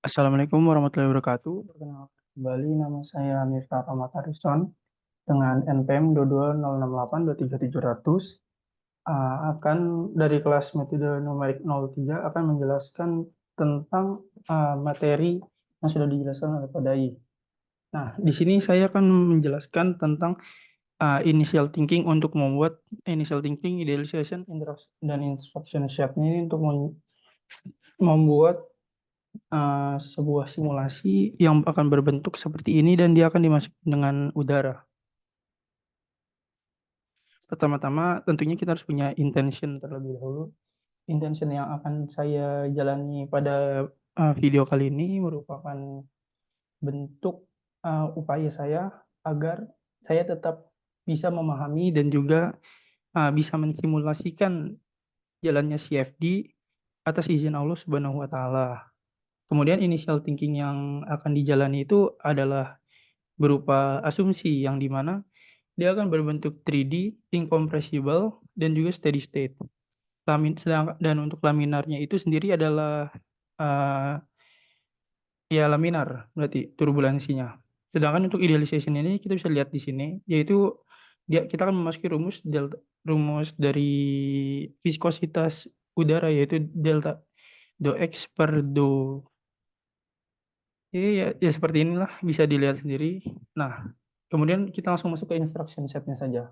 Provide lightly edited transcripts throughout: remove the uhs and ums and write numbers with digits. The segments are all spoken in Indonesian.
Assalamualaikum warahmatullahi wabarakatuh. Perkenalkan kembali nama saya Miftah Rahmat Harison dengan NPM 22068 23700. Akan dari kelas metode numerik 03 akan menjelaskan tentang materi yang sudah dijelaskan oleh Pak Dai. Nah, di sini saya akan menjelaskan tentang initial thinking untuk membuat initial thinking, idealization, dan instruction set-nya ini untuk membuat sebuah simulasi yang akan berbentuk seperti ini dan dia akan dimasukkan dengan udara. Pertama-tama tentunya kita harus punya intention terlebih dahulu. Intention yang akan saya jalani pada video kali ini merupakan bentuk upaya saya agar saya tetap bisa memahami dan juga bisa mensimulasikan jalannya CFD atas izin Allah Subhanahu wa taala. Kemudian initial thinking yang akan dijalani itu adalah berupa asumsi yang dimana dia akan berbentuk 3D, incompressible, dan juga steady state. Dan untuk laminarnya itu sendiri adalah uh, ya laminar, berarti turbulensinya. Sedangkan untuk idealization ini kita bisa lihat di sini, yaitu kita akan memasuki rumus dari viskositas udara yaitu delta dou X per dou. Ya seperti inilah bisa dilihat sendiri. Nah, kemudian kita langsung masuk ke instruction setnya saja.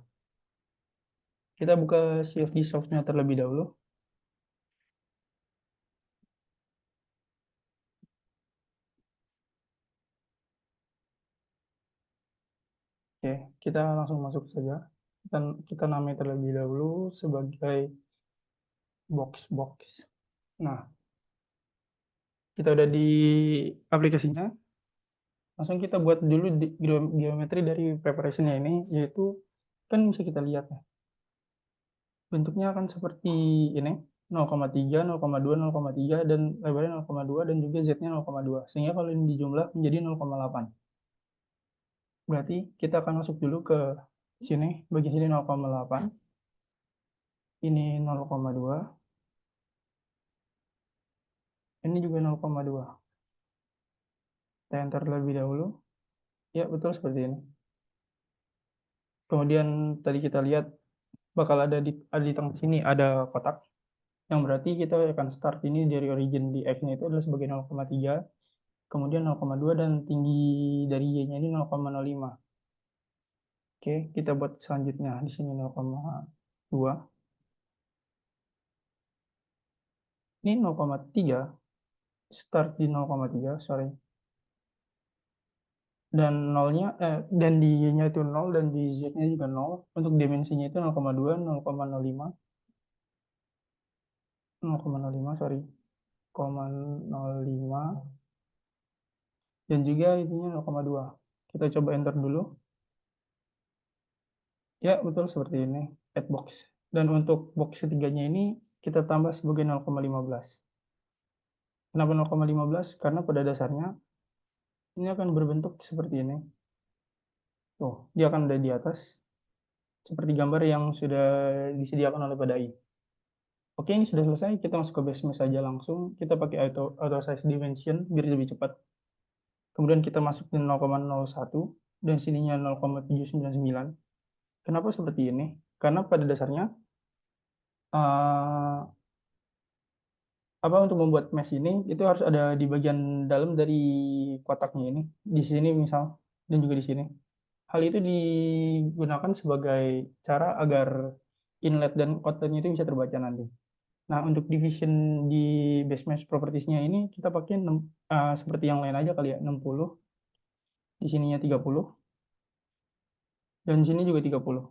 Kita buka CFD softnya terlebih dahulu. Oke, kita langsung masuk saja. Kita namai terlebih dahulu sebagai box. Nah, kita udah di aplikasinya. Langsung kita buat dulu geometri dari preparationnya ini, yaitu kan bisa kita lihat ya. Bentuknya akan seperti ini, 0,3, 0,2, 0,3, dan lebarnya 0,2, dan juga Z-nya 0,2. Sehingga kalau ini dijumlah menjadi 0,8. Berarti kita akan masuk dulu ke sini, bagian sini 0,8. Ini 0,2. Ini juga 0,2. Kita enter terlebih dahulu. Ya, betul seperti ini. Kemudian tadi kita lihat bakal ada di tengah sini ada kotak. Yang berarti kita akan start ini dari origin di X-nya itu adalah sebagai 0,3. Kemudian 0,2 dan tinggi dari Y-nya ini 0,05. Oke, kita buat selanjutnya di sini 0,2. Ini 0,3, start di 0,3, sorry. Dan dan di Y-nya itu 0 dan di Z-nya juga 0. Untuk dimensinya itu 0,2, 0,05, 0,05, sorry. 0,05 dan juga ininya 0,2. Kita coba enter dulu. Ya, betul seperti ini. Add box. Dan untuk box ketiganya ini kita tambah sebagai 0,15. Kenapa 0,15? Karena pada dasarnya ini akan berbentuk seperti ini. Tuh, dia akan ada di atas seperti gambar yang sudah disediakan oleh Padai. Oke, ini sudah selesai. Kita masuk ke base mesh saja langsung. Kita pakai auto size dimension biar lebih cepat. Kemudian kita masuk di 0,01 dan sininya 0,799. Kenapa seperti ini? Karena pada dasarnya uh, untuk membuat mesh ini itu harus ada di bagian dalam dari kotaknya ini, di sini misal, dan juga di sini. Hal itu digunakan sebagai cara agar inlet dan outletnya itu bisa terbaca nanti. Nah, untuk division di base mesh propertiesnya ini kita pakai seperti yang lain aja kali ya, 60, di sininya 30, dan di sini juga 30.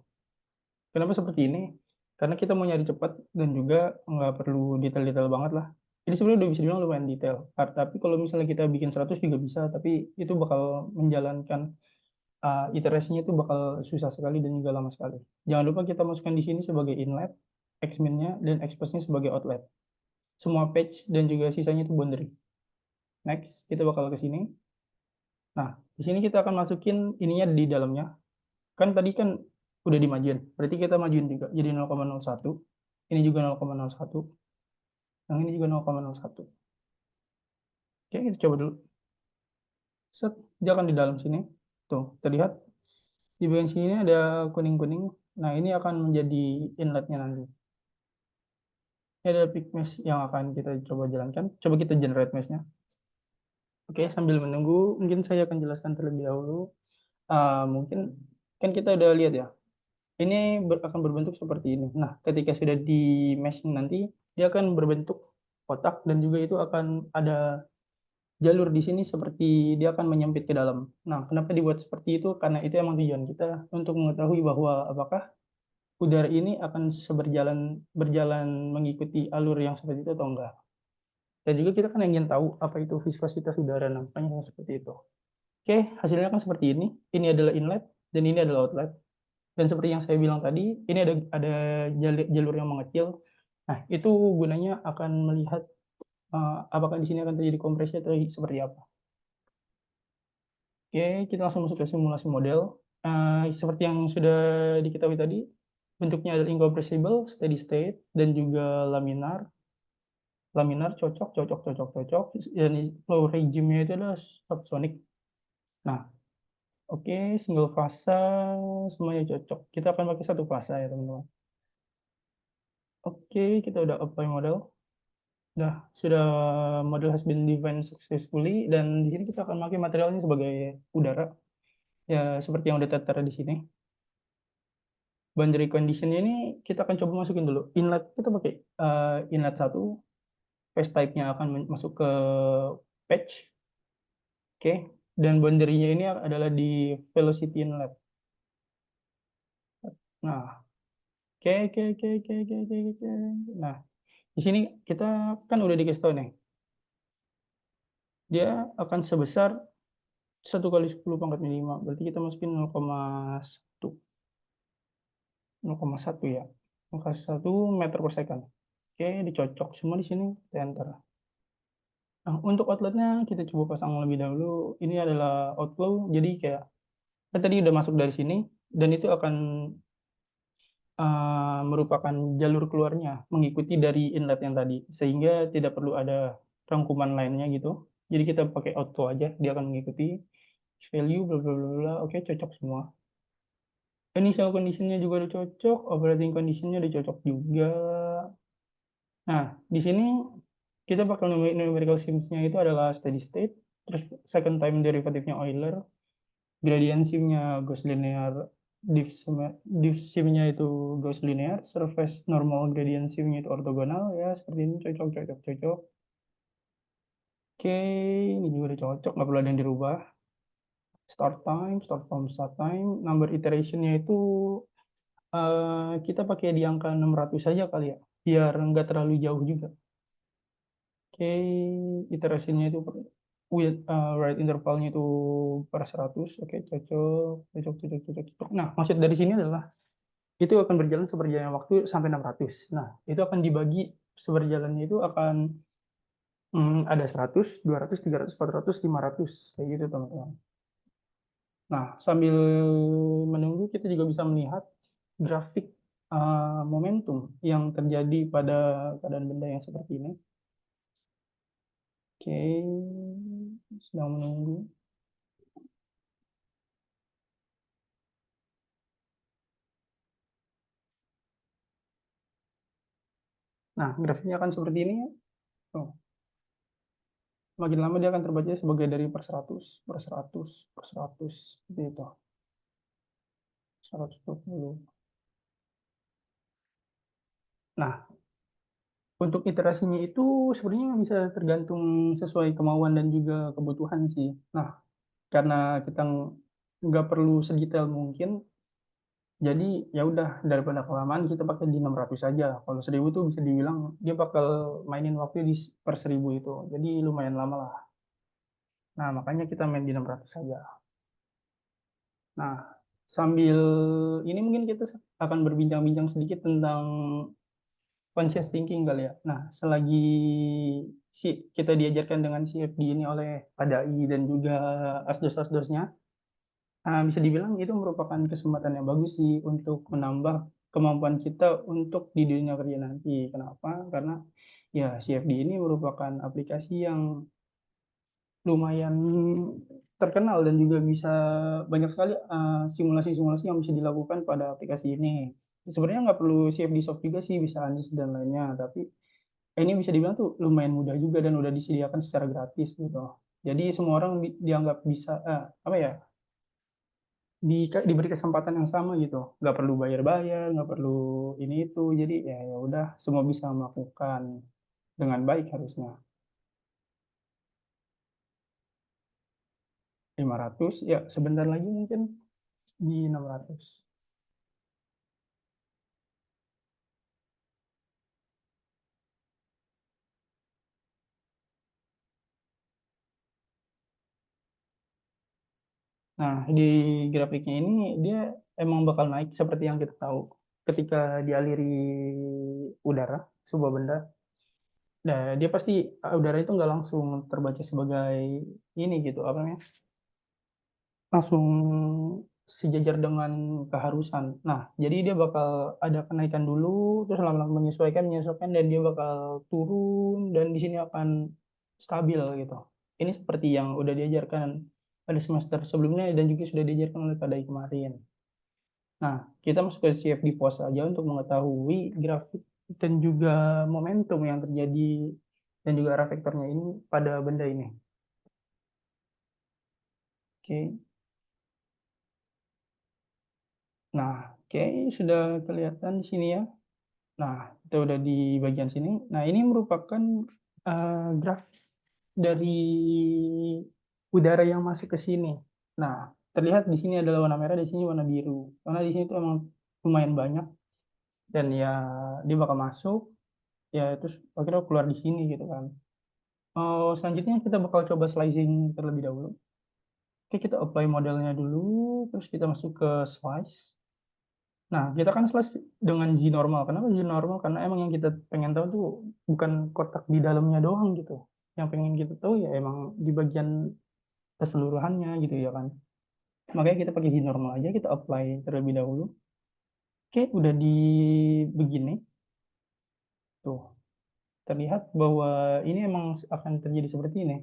Kenapa seperti ini? Karena kita mau nyari cepat dan juga nggak perlu detail-detail banget lah. Ini sebenarnya udah bisa dibilang lumayan detail. Tapi kalau misalnya kita bikin 100 juga bisa, tapi itu bakal menjalankan iterasinya itu bakal susah sekali dan juga lama sekali. Jangan lupa kita masukkan di sini sebagai inlet, xmin-nya, dan express-nya sebagai outlet. Semua page dan juga sisanya itu boundary. Next, kita bakal ke sini. Nah, di sini kita akan masukin ininya di dalamnya. Kan tadi kan udah dimajuin. Berarti kita majuin juga jadi 0,01. Ini juga 0,01. Yang ini juga 0,01. Oke, kita coba dulu. Set, dia akan di dalam sini. Tuh, terlihat di bagian sini ada kuning-kuning. Nah, ini akan menjadi inletnya nanti. Ini ada pick mesh yang akan kita coba jalankan. Coba kita generate mesh-nya. Oke, sambil menunggu, mungkin saya akan jelaskan terlebih dahulu. Mungkin kan kita udah lihat ya, ini akan berbentuk seperti ini. Nah, ketika sudah di meshing nanti, dia akan berbentuk kotak dan juga itu akan ada jalur di sini seperti dia akan menyempit ke dalam. Nah, kenapa dibuat seperti itu? Karena itu emang tujuan kita untuk mengetahui bahwa apakah udara ini akan berjalan mengikuti alur yang seperti itu atau enggak. Dan juga kita kan ingin tahu apa itu viskositas udara, namanya seperti itu. Oke, hasilnya kan seperti ini. Ini adalah inlet dan ini adalah outlet. Dan seperti yang saya bilang tadi, ini ada jalur yang mengecil. Nah, itu gunanya akan melihat apakah di sini akan terjadi kompresi atau seperti apa. Oke, kita langsung masuk ke simulasi model. Seperti yang sudah diketahui tadi, bentuknya adalah incompressible, steady state, dan juga laminar. Laminar cocok, cocok, cocok, cocok. Dan flow regime-nya itu adalah subsonic. Nah, oke, single fase semuanya cocok. Kita akan pakai satu fase ya, teman-teman. Oke, kita udah apply model. Sudah model has been defined successfully, dan di sini kita akan pakai materialnya sebagai udara. Ya, seperti yang udah tertera di sini. Boundary condition ini kita akan coba masukin dulu. Inlet kita pakai inlet 1, phase type-nya akan masuk ke patch. Oke, dan boundary-nya ini adalah di velocity inlet. Nah, oke, oke, oke, oke, oke, oke, oke. Nah, di sini kita kan udah dikasih tahu nih, dia akan sebesar 1 kali 10⁻⁵. Berarti kita masukin 0,1. 0,1 ya. 0,1 meter per second. Oke, dicocok semua di sini, kita enter. Nah, untuk outletnya kita coba pasang lebih dahulu. Ini adalah outflow, jadi kayak kan tadi udah masuk dari sini, dan itu akan merupakan jalur keluarnya mengikuti dari inlet yang tadi, sehingga tidak perlu ada rangkuman lainnya gitu. Jadi kita pakai outflow aja, dia akan mengikuti value bla bla bla bla. Oke, cocok semua. Initial condition-nya juga udah cocok, operating condition-nya udah cocok juga. Nah, di sini kita bakal numerical sims-nya itu adalah steady state, terus second time derivative-nya Euler, gradient sim-nya Gauss linear, diff sim-nya itu Gauss linear, surface normal gradient sim-nya itu ortogonal, ya seperti ini, cocok, cocok, cocok. Oke, ini juga udah cocok, nggak perlu ada yang dirubah. Start time, start time, number iteration-nya itu kita pakai di angka 600 saja kali ya, biar nggak terlalu jauh juga. Oke, iterasinya itu with right intervalnya itu per 100. Oke, cocok, cocok, cocok, cocok, cocok. Nah, maksud dari sini adalah itu akan berjalan seperjalannya waktu sampai 600. Nah, itu akan dibagi, seberjalannya itu akan ada 100, 200, 300, 400, 500 kayak gitu, teman-teman. Nah, sambil menunggu kita juga bisa melihat grafik momentum yang terjadi pada keadaan benda yang seperti ini. Oke, sedang menunggu. Nah, grafiknya akan seperti ini ya. Tuh. Makin lama dia akan terbaca sebagai dari per 100, per 100, per 100, seperti itu. 120. Nah, untuk iterasinya itu sebenarnya bisa tergantung sesuai kemauan dan juga kebutuhan sih. Nah, karena kita nggak perlu sedetail mungkin, jadi ya udah, daripada kelamaan kita pakai di 600 saja. Kalau 1000 tuh bisa dibilang dia bakal mainin waktu di per 1000 itu. Jadi lumayan lama lah. Nah, makanya kita main di 600 saja. Nah, sambil ini mungkin kita akan berbincang-bincang sedikit tentang conscious thinking kali ya. Nah, selagi kita diajarkan dengan CFD ini oleh Padai dan juga asdos-asdosnya, bisa dibilang itu merupakan kesempatan yang bagus sih untuk menambah kemampuan kita untuk di dunia kerja nanti. Kenapa? Karena ya CFD ini merupakan aplikasi yang lumayan terkenal dan juga bisa banyak sekali, simulasi-simulasi yang bisa dilakukan pada aplikasi ini. Sebenarnya nggak perlu CFD Soft juga sih, bisa ANSYS dan lainnya, tapi ini bisa dibilang tuh lumayan mudah juga dan udah disediakan secara gratis gitu. Jadi semua orang dianggap bisa, apa ya, diberi kesempatan yang sama gitu, nggak perlu bayar-bayar, nggak perlu ini itu, jadi ya udah semua bisa melakukan dengan baik harusnya. 500 ya sebentar lagi mungkin di 600. Nah, di grafiknya ini dia emang bakal naik seperti yang kita tahu ketika dialiri udara sebuah benda. Nah, dia pasti udara itu nggak langsung terbaca sebagai ini gitu, apa namanya, langsung sejajar dengan keharusan. Nah, jadi dia bakal ada kenaikan dulu, terus lama-lama menyesuaikan, menyesuaikan, dan dia bakal turun, dan di sini akan stabil gitu. Ini seperti yang udah diajarkan pada semester sebelumnya dan juga sudah diajarkan oleh Kak Dai kemarin. Nah, kita masuk ke CFD pos aja untuk mengetahui grafik dan juga momentum yang terjadi dan juga arah vektornya ini pada benda ini. Oke. Nah, oke, sudah kelihatan di sini ya. Nah, kita udah di bagian sini. Nah, ini merupakan grafik dari udara yang masuk ke sini. Nah, terlihat di sini adalah warna merah, di sini warna biru. Karena di sini tuh emang lumayan banyak dan ya dia bakal masuk, ya terus akhirnya keluar di sini gitu kan. Selanjutnya kita bakal coba slicing terlebih dahulu. Oke, kita apply modelnya dulu, terus kita masuk ke slice. Nah, kita kan slice dengan Z normal. Kenapa Z normal? Karena emang yang kita pengen tahu tuh bukan kotak di dalamnya doang gitu. Yang pengen kita tahu ya emang di bagian keseluruhannya gitu ya kan. Makanya kita pakai Z normal aja, kita apply terlebih dahulu. Oke, udah di begini. Tuh, terlihat bahwa ini emang akan terjadi seperti ini.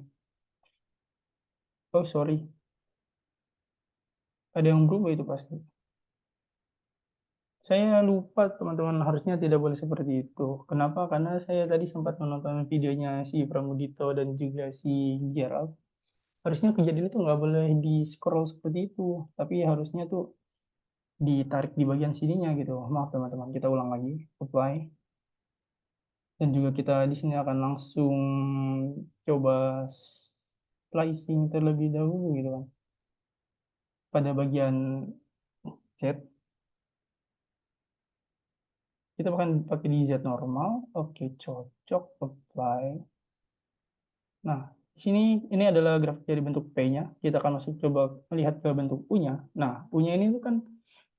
Oh, sorry. Ada yang berubah itu pasti. Saya lupa teman-teman, harusnya tidak boleh seperti itu. Kenapa? Karena saya tadi sempat menonton videonya si Pramudito dan juga si Gerald. Harusnya kejadian itu nggak boleh di-scroll seperti itu, tapi harusnya tuh ditarik di bagian sininya gitu. Maaf teman-teman, kita ulang lagi, apply. Dan juga kita di sini akan langsung coba slicing terlebih dahulu gitu kan. Pada bagian Z, kita akan pakai di Z normal. Oke, cocok, apply. Nah, di sini ini adalah grafik dari bentuk P-nya. Kita akan masuk coba melihat ke bentuk U-nya. Nah, U-nya ini tuh kan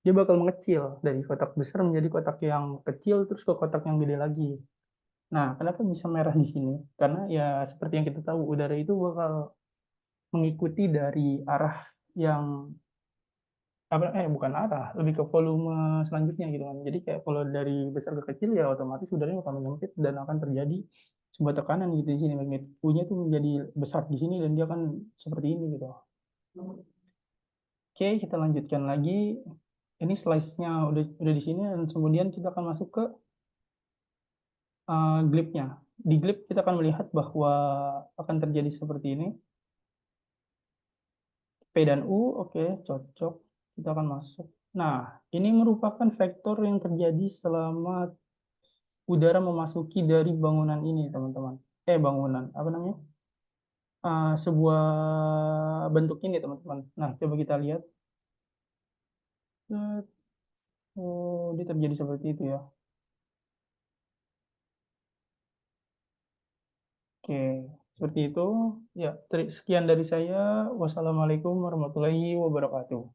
dia bakal mengecil dari kotak besar menjadi kotak yang kecil terus ke kotak yang gede lagi. Nah, kenapa bisa merah di sini? Karena ya seperti yang kita tahu udara itu bakal mengikuti dari arah yang apa bukan arah, lebih ke volume selanjutnya gitu kan. Jadi kayak kalau dari besar ke kecil ya otomatis udaranya akan menyempit dan akan terjadi sebuah tekanan gitu di sini, magnet U-nya tuh menjadi besar di sini dan dia akan seperti ini gitu. Oke, kita lanjutkan lagi. Ini slice-nya udah di sini dan kemudian kita akan masuk ke glip-nya. Di glip kita akan melihat bahwa akan terjadi seperti ini. P dan U, oke, cocok. Kita akan masuk. Nah, ini merupakan vektor yang terjadi selama udara memasuki dari bangunan ini, teman-teman. Bangunan, apa namanya? Sebuah bentuk ini, teman-teman. Nah, coba kita lihat. Oh, dia terjadi seperti itu ya. Oke, seperti itu. Ya, sekian dari saya. Wassalamualaikum warahmatullahi wabarakatuh.